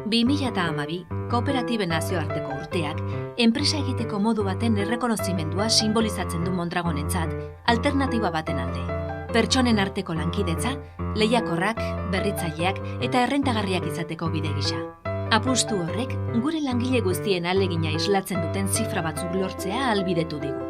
2012, kooperatiben nazioarteko urteak, enpresa egiteko modu baten errekonozimendua simbolizatzen du Mondragonentzat, alternatiba baten alde. Pertsonen arteko lankidetza, lehiakorrak, berritzaileak eta errentagarriak izateko bide gisa. Apustu horrek, gure langile guztien ahalegina islatzen duten zifra batzuk lortzea ahalbidetu digu.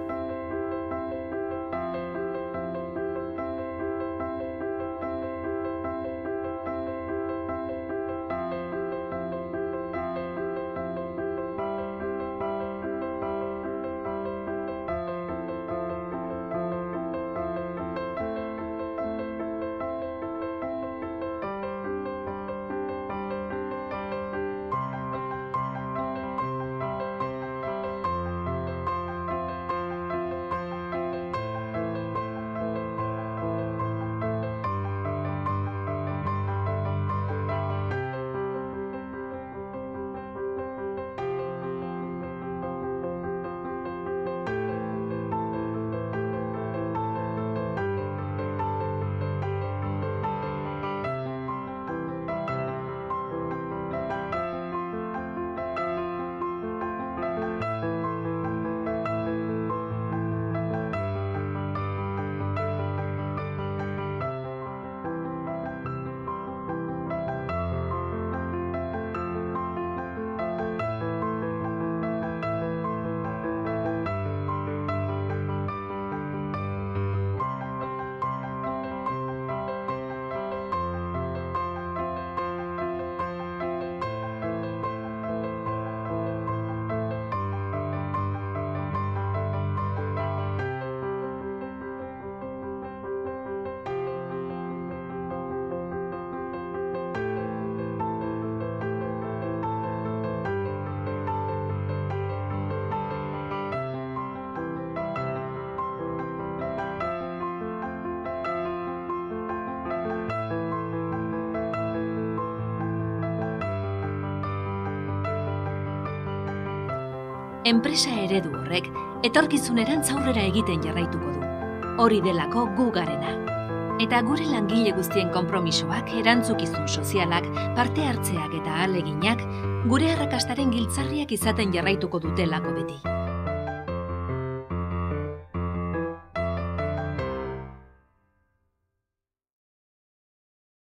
Enpresa eredu horrek, etorkizunerantz aurrera egiten jarraituko du. Hori delako gu garena. Eta gure langile guztien konpromisoak, erantzukizun sozialak, parte hartzeak eta ahaleginak, gure arrakastaren giltzarriak izaten jarraituko dutelako beti.